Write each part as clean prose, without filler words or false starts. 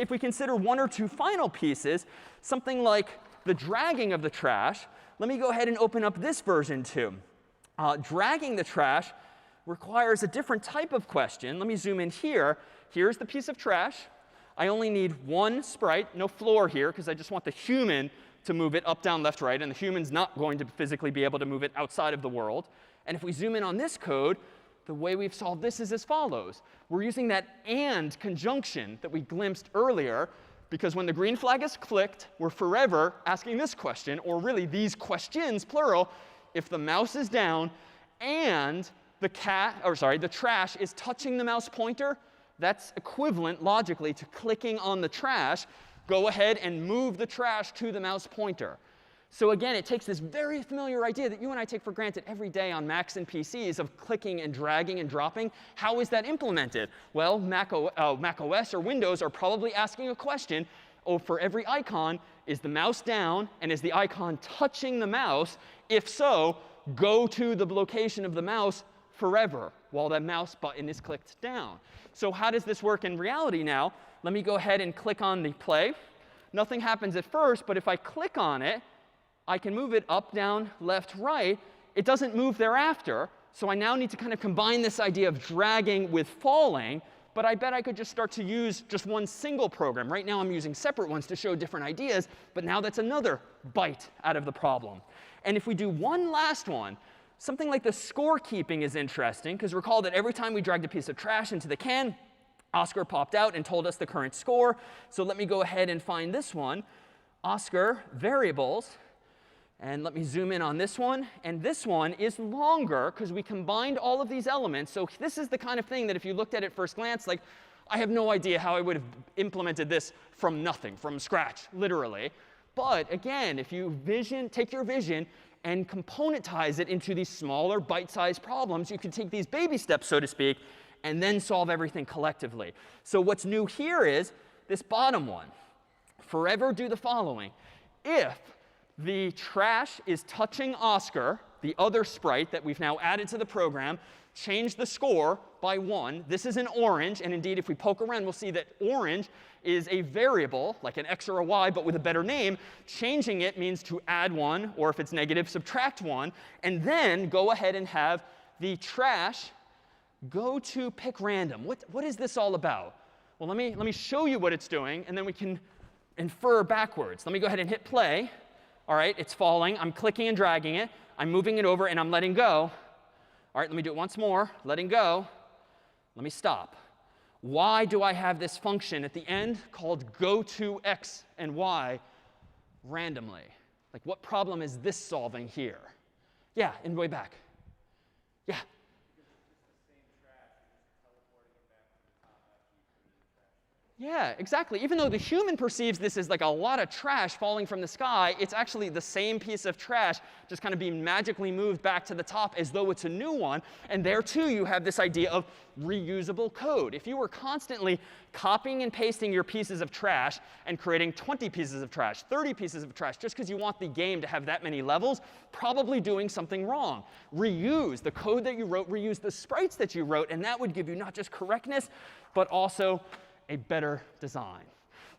if we consider one or two final pieces, something like the dragging of the trash, let me go ahead and open up this version too. Dragging the trash requires a different type of question. Let me zoom in here. Here's the piece of trash. I only need one sprite, no floor here, because I just want the human to move it up, down, left, right. And the human's not going to physically be able to move it outside of the world. And if we zoom in on this code, the way we've solved this is as follows. We're using that and conjunction that we glimpsed earlier, because when the green flag is clicked, we're forever asking this question, or really these questions, plural, if the mouse is down and the trash is touching the mouse pointer, that's equivalent logically to clicking on the trash. Go ahead and move the trash to the mouse pointer. So again, it takes this very familiar idea that you and I take for granted every day on Macs and PCs of clicking and dragging and dropping. How is that implemented? Well, Mac OS or Windows are probably asking a question. Oh, for every icon, is the mouse down and is the icon touching the mouse? If so, go to the location of the mouse forever while that mouse button is clicked down. So how does this work in reality now? Let me go ahead and click on the play. Nothing happens at first, but if I click on it, I can move it up, down, left, right. It doesn't move thereafter. So I now need to kind of combine this idea of dragging with falling. But I bet I could just start to use just one single program. Right now I'm using separate ones to show different ideas. But now that's another bite out of the problem. And if we do one last one, something like the scorekeeping is interesting. Because recall that every time we dragged a piece of trash into the can, Oscar popped out and told us the current score. So let me go ahead and find this one. Oscar variables. And let me zoom in on this one. And this one is longer because we combined all of these elements. So this is the kind of thing that if you looked at it first glance, like, I have no idea how I would have implemented this from nothing, from scratch, literally. But again, if you take your vision and componentize it into these smaller bite-sized problems, you can take these baby steps, so to speak, and then solve everything collectively. So what's new here is this bottom one. Forever do the following. If the trash is touching Oscar, the other sprite that we've now added to the program, change the score by 1. This is an orange. And indeed, if we poke around, we'll see that orange is a variable, like an x or a y, but with a better name. Changing it means to add 1, or if it's negative, subtract 1. And then go ahead and have the trash go to pick random. What is this all about? Well, let me show you what it's doing, and then we can infer backwards. Let me go ahead and hit play. All right, it's falling. I'm clicking and dragging it. I'm moving it over, and I'm letting go. All right, let me do it once more. Letting go. Let me stop. Why do I have this function at the end called go to x and y randomly? Like, what problem is this solving here? Yeah, in way back. Yeah. Yeah, exactly. Even though the human perceives this as like a lot of trash falling from the sky, it's actually the same piece of trash just kind of being magically moved back to the top as though it's a new one. And there, too, you have this idea of reusable code. If you were constantly copying and pasting your pieces of trash and creating 20 pieces of trash, 30 pieces of trash, just because you want the game to have that many levels, probably doing something wrong. Reuse the code that you wrote, reuse the sprites that you wrote, and that would give you not just correctness, but also a better design.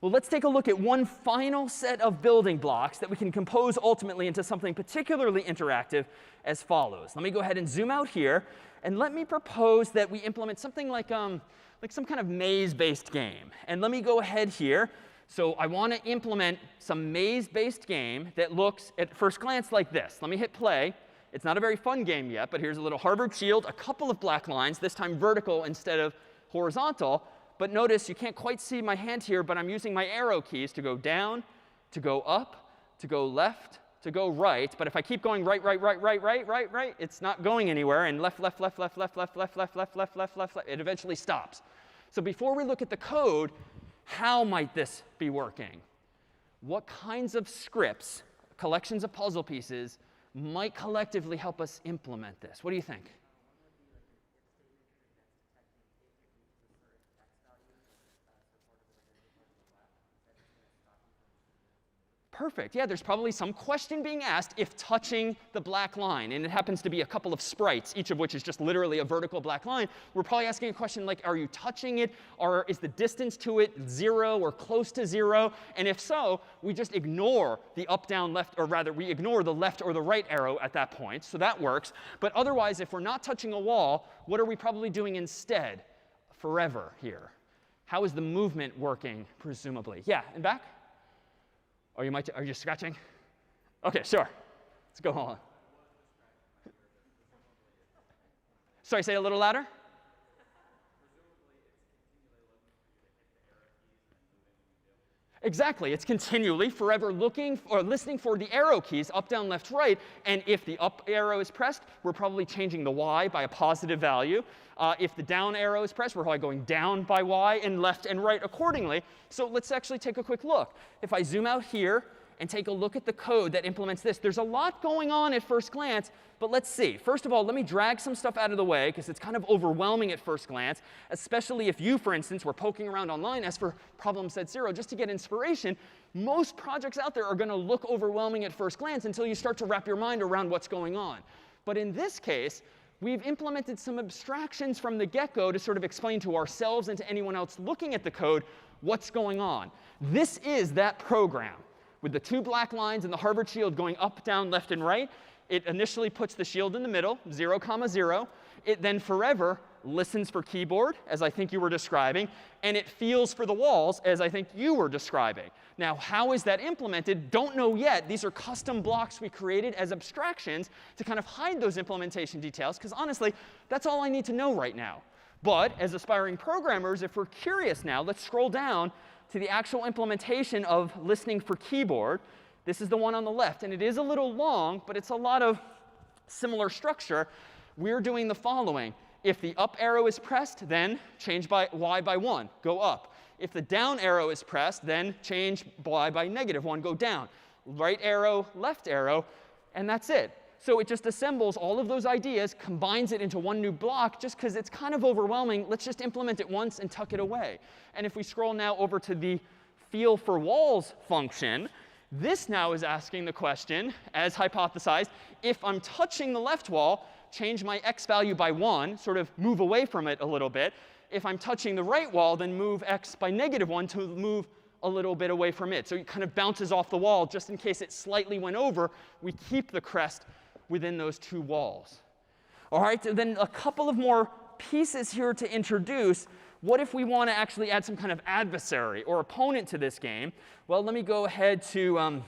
Well, let's take a look at one final set of building blocks that we can compose ultimately into something particularly interactive as follows. Let me go ahead and zoom out here. And let me propose that we implement something like some kind of maze-based game. And let me go ahead here. So I want to implement some maze-based game that looks at first glance like this. Let me hit play. It's not a very fun game yet, but here's a little Harvard shield, a couple of black lines, this time vertical instead of horizontal. But notice you can't quite see my hand here, but I'm using my arrow keys to go down, to go up, to go left, to go right. But if I keep going right, it's not going anywhere. And left, left, left, left, left, left, left, left, left, left, left, left, left, it eventually stops. So before we look at the code, how might this be working? What kinds of scripts, collections of puzzle pieces, might collectively help us implement this? What do you think? Perfect. Yeah, there's probably some question being asked if touching the black line, and it happens to be a couple of sprites, each of which is just literally a vertical black line. We're probably asking a question like, are you touching it? Or is the distance to it 0 or close to 0? And if so, we just ignore the up, down, left, or rather, we ignore the left or the right arrow at that point. So that works. But otherwise, if we're not touching a wall, what are we probably doing instead? Forever here. How is the movement working, presumably? Yeah, and back? Or you might, are you scratching? OK, sure. Let's go on. Sorry, say it a little louder. Exactly. It's continually, forever looking or listening for the arrow keys, up, down, left, right. And if the up arrow is pressed, we're probably changing the y by a positive value. If the down arrow is pressed, we're probably going down by y and left and right accordingly. So let's actually take a quick look. If I zoom out here and take a look at the code that implements this, there's a lot going on at first glance. But let's see. First of all, let me drag some stuff out of the way, because it's kind of overwhelming at first glance, especially if you, for instance, were poking around online as for problem set 0 just to get inspiration. Most projects out there are going to look overwhelming at first glance until you start to wrap your mind around what's going on. But in this case, we've implemented some abstractions from the get-go to sort of explain to ourselves and to anyone else looking at the code what's going on. This is that program with the 2 black lines and the Harvard shield going up, down, left, and right. It initially puts the shield in the middle, 0, 0. It then forever listens for keyboard, as I think you were describing. And it feels for the walls, as I think you were describing. Now, how is that implemented? Don't know yet. These are custom blocks we created as abstractions to kind of hide those implementation details. Because honestly, that's all I need to know right now. But as aspiring programmers, if we're curious now, let's scroll down to the actual implementation of listening for keyboard. This is the one on the left. And it is a little long, but it's a lot of similar structure. We're doing the following. If the up arrow is pressed, then change by y by 1, go up. If the down arrow is pressed, then change y by -1, go down. Right arrow, left arrow, and that's it. So it just assembles all of those ideas, combines it into one new block, just because it's kind of overwhelming. Let's just implement it once and tuck it away. And if we scroll now over to the feel for walls function, this now is asking the question, as hypothesized, if I'm touching the left wall, change my x value by 1, sort of move away from it a little bit. If I'm touching the right wall, then move x by -1 to move a little bit away from it. So it kind of bounces off the wall. Just in case it slightly went over, we keep the crest within those 2 walls. All right, and then a couple of more pieces here to introduce. What if we want to actually add some kind of adversary or opponent to this game? Well, let me go ahead to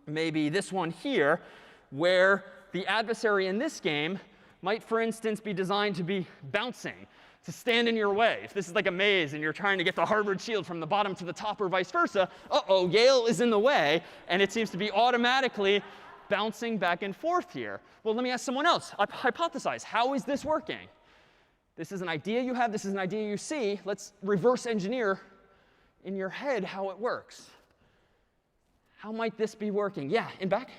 maybe this one here, where the adversary in this game might, for instance, be designed to be bouncing, to stand in your way. If this is like a maze and you're trying to get the Harvard shield from the bottom to the top or vice versa, uh-oh, Yale is in the way, and it seems to be automatically bouncing back and forth here. Well, let me ask someone else. Hypothesize. How is this working? This is an idea you have. This is an idea you see. Let's reverse engineer in your head how it works. How might this be working? Yeah, in back?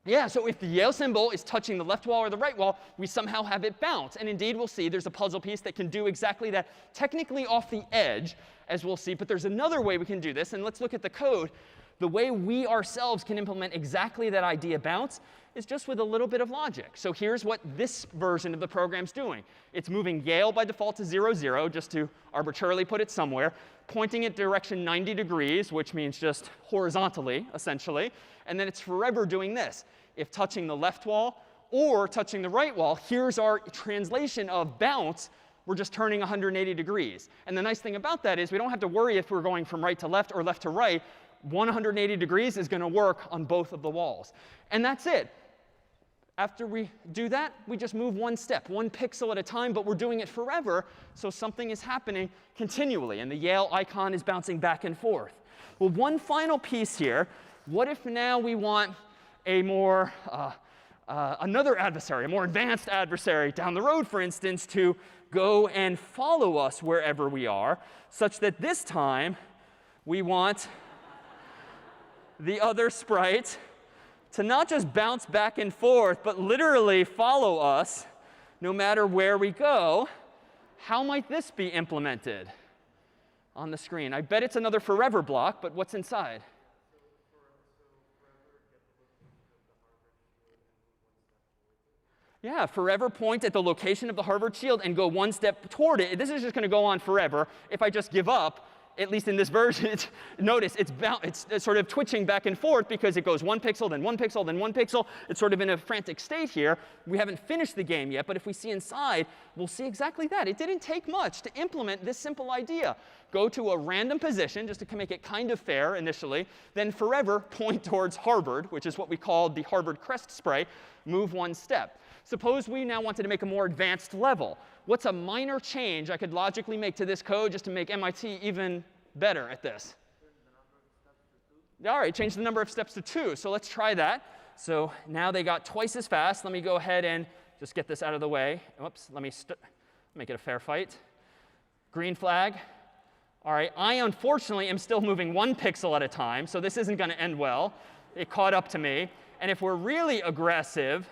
Yeah, so if the Yale symbol is touching the left wall or the right wall, we somehow have it bounce. And indeed, we'll see there's a puzzle piece that can do exactly that, technically off the edge, as we'll see. But there's another way we can do this. And let's look at the code. The way we ourselves can implement exactly that idea bounce is just with a little bit of logic. So here's what this version of the program's doing. It's moving Yale by default to 0, 0, just to arbitrarily put it somewhere, pointing it direction 90 degrees, which means just horizontally, essentially. And then it's forever doing this. If touching the left wall or touching the right wall, here's our translation of bounce. We're just turning 180 degrees. And the nice thing about that is we don't have to worry if we're going from right to left or left to right. 180 degrees is going to work on both of the walls. And that's it. After we do that, we just move one step, 1 pixel at a time, but we're doing it forever, so something is happening continually. And the Yale icon is bouncing back and forth. Well, one final piece here. What if now we want a more, another adversary, a more advanced adversary down the road, for instance, to go and follow us wherever we are, such that this time we want the other sprite to not just bounce back and forth, but literally follow us no matter where we go. How might this be implemented on the screen? I bet it's another forever block, but what's inside? Yeah, forever point at the location of the Harvard shield and go one step toward it. This is just going to go on forever. If I just give up, at least in this version, notice it's sort of twitching back and forth because it goes 1 pixel, then 1 pixel, then 1 pixel. It's sort of in a frantic state here. We haven't finished the game yet, but if we see inside, we'll see exactly that. It didn't take much to implement this simple idea. Go to a random position, just to make it kind of fair initially, then forever point towards Harvard, which is what we called the Harvard crest spray, move 1 step. Suppose we now wanted to make a more advanced level. What's a minor change I could logically make to this code just to make MIT even better at this? All right, change the number of steps to 2. So let's try that. So now they got twice as fast. Let me go ahead and just get this out of the way. Whoops, let me make it a fair fight. Green flag. All right, I unfortunately am still moving 1 pixel at a time, so this isn't going to end well. It caught up to me. And if we're really aggressive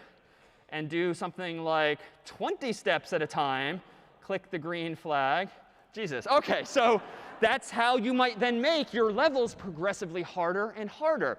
and do something like 20 steps at a time, click the green flag. Jesus. OK, so that's how you might then make your levels progressively harder and harder.